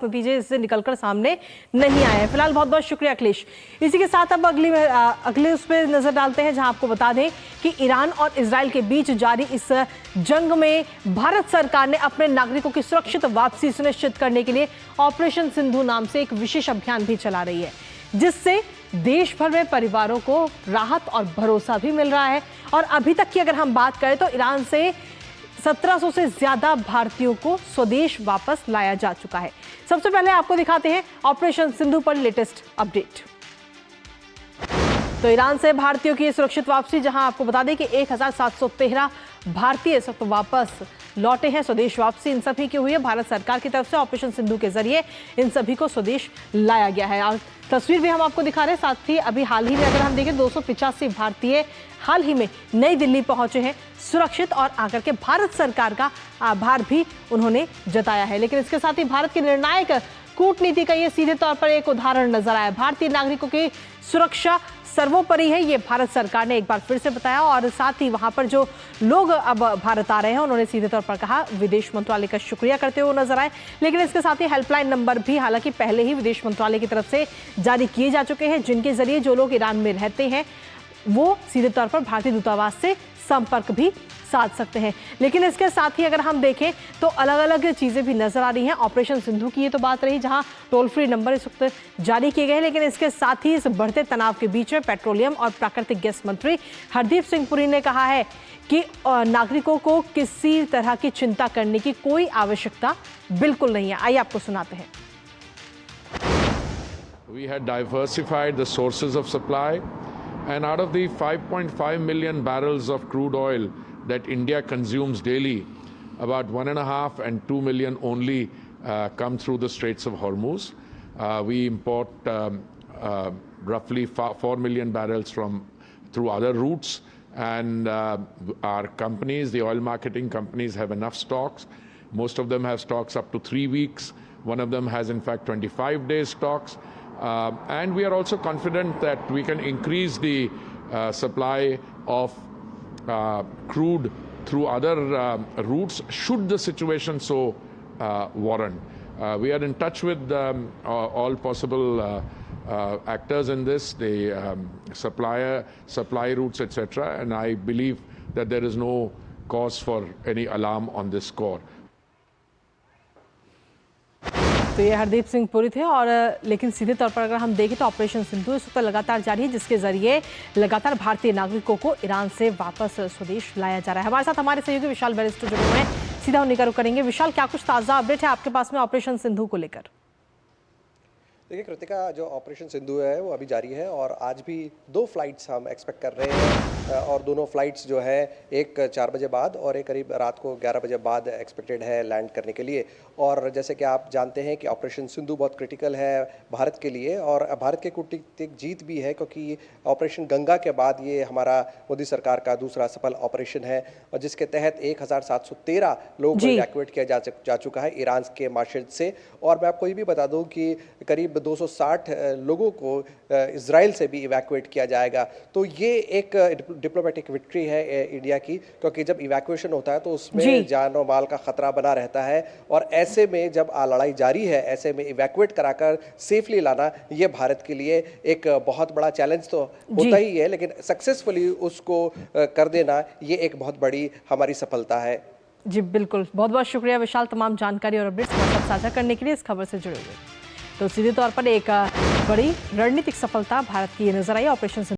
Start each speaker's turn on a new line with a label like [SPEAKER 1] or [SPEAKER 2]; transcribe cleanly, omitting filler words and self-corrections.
[SPEAKER 1] नतीजे इससे निकलकर सामने नहीं आए हैं। फिलहाल बहुत बहुत शुक्रिया अखिलेश। इसी के साथ अब अगले उस पर नजर डालते हैं, जहां आपको बता दें कि ईरान और इजराइल के बीच जारी इस जंग में भारत सरकार ने अपने नागरिकों की सुरक्षित वापसी सुनिश्चित करने के लिए ऑपरेशन सिंधु नाम से एक विशेष अभियान भी चला रही है, जिससे देश भर में परिवारों को राहत और भरोसा भी मिल रहा है। और अभी तक की अगर हम बात करें तो ईरान से 1700 से ज्यादा भारतीयों को स्वदेश वापस लाया जा चुका है। सबसे पहले आपको दिखाते हैं ऑपरेशन सिंधु पर लेटेस्ट अपडेट। तो ईरान से भारतीयों की सुरक्षित वापसी, जहां आपको बता दें कि 1713 भारतीय सब वापस लौटे हैं। स्वदेश वापसी इन सभी की हुई है। भारत सरकार की तरफ से ऑपरेशन सिंधु के जरिए इन सभी को स्वदेश लाया गया है। और तस्वीर भी हम आपको दिखा रहे हैं। साथ ही अभी हाल ही में अगर हम देखें 285 भारतीय हाल ही में नई दिल्ली पहुंचे हैं सुरक्षित, और आकर के भारत सरकार का आभार भी उन्होंने जताया है। लेकिन इसके साथ ही भारत की निर्णायक कूटनीति का ये सीधे तौर पर एक उदाहरण नजर आया। भारतीय नागरिकों की सुरक्षा सर्वोपरि है, ये भारत सरकार ने एक बार फिर से बताया। और साथ ही वहां पर जो लोग अब भारत आ रहे हैं उन्होंने सीधे तौर पर कहा, विदेश मंत्रालय का शुक्रिया करते हुए नजर आए। लेकिन इसके साथ ही हेल्पलाइन नंबर भी हालांकि पहले ही विदेश मंत्रालय की तरफ से जारी किए जा चुके हैं, जिनके जरिए जो लोग ईरान में रहते हैं वो सीधे तौर पर भारतीय दूतावास से संपर्क भी साध सकते हैं। लेकिन इसके साथ ही अगर हम देखें तो अलग अलग चीजें भी नजर आ रही हैं। ऑपरेशन सिंधु की ये तो बात रही, जहां टोल फ्री नंबर इस वक्त जारी किए गए हैं। लेकिन इसके साथ ही इस बढ़ते तनाव के बीच में पेट्रोलियम और प्राकृतिक गैस मंत्री हरदीप सिंह पुरी ने कहा है कि नागरिकों को किसी तरह की चिंता करने की कोई आवश्यकता बिल्कुल नहीं है। आइए आपको सुनाते हैं।
[SPEAKER 2] We had diversified the sources of supply, and out of the 5.5 million barrels of crude oil that India consumes daily, about 1.5 and 2 million only come through the Straits of Hormuz. We import roughly 4 million barrels through other routes, and our companies, the oil marketing companies, have enough stocks. Most of them have stocks up to 3 weeks. One of them has in fact 25 days stocks. And we are also confident that we can increase the supply of crude through other routes should the situation so warrant. We are in touch with all possible actors in this, the supply routes, etc. And I believe that there is no cause for any alarm on this score.
[SPEAKER 1] तो ये हरदीप सिंह पुरी थे। और लेकिन सीधे तौर पर अगर हम देखें तो ऑपरेशन सिंधु इस वक्त लगातार जारी है, जिसके जरिए लगातार भारतीय नागरिकों को ईरान से वापस स्वदेश लाया जा रहा है। हमारे साथ हमारे सहयोगी विशाल बैरिस्टर जुड़े हुए हैं, सीधा उन्हीं का रुख करेंगे। विशाल, क्या कुछ ताज़ा अपडेट है आपके पास में ऑपरेशन सिंधु को लेकर?
[SPEAKER 3] देखिए कृतिका, जो ऑपरेशन सिंधु है वो अभी जारी है और आज भी 2 फ्लाइट्स हम एक्सपेक्ट कर रहे हैं, और दोनों फ्लाइट्स जो है एक 4 बजे बाद और एक करीब रात को 11 बजे बाद एक्सपेक्टेड है लैंड करने के लिए। और जैसे कि आप जानते हैं कि ऑपरेशन सिंधु बहुत क्रिटिकल है भारत के लिए, और भारत के कूटनीतिक जीत भी है, क्योंकि ऑपरेशन गंगा के बाद ये हमारा मोदी सरकार का दूसरा सफल ऑपरेशन है, और जिसके तहत 1713 लोगों को इवैक्यूएट किया जा चुका है ईरान के मार्शल से। और मैं आपको ये भी बता दूं कि करीब 260 लोगों को इजराइल से भी इवैक्यूएट किया जाएगा। तो ये एक डिप्लोमेटिक विक्ट्री है इंडिया की, क्योंकि जब इवैक्यूएशन होता है तो उसमें जान और माल का खतरा बना रहता है, और ऐसे में जब लड़ाई जारी है, ऐसे में इवैक्यूएट कराकर सेफली लाना ये भारत के लिए एक बहुत बड़ा चैलेंज तो होता ही है, लेकिन सक्सेसफुली उसको कर देना ये एक बहुत बड़ी हमारी सफलता है।
[SPEAKER 1] जी बिल्कुल, बहुत बहुत शुक्रिया विशाल, तमाम जानकारी और अपडेट्स हमारे साथ साझा करने के लिए, इस खबर से जुड़े हुए। तो सीधे तौर पर एक बड़ी रणनीतिक सफलता भारत की नजर आई ऑपरेशन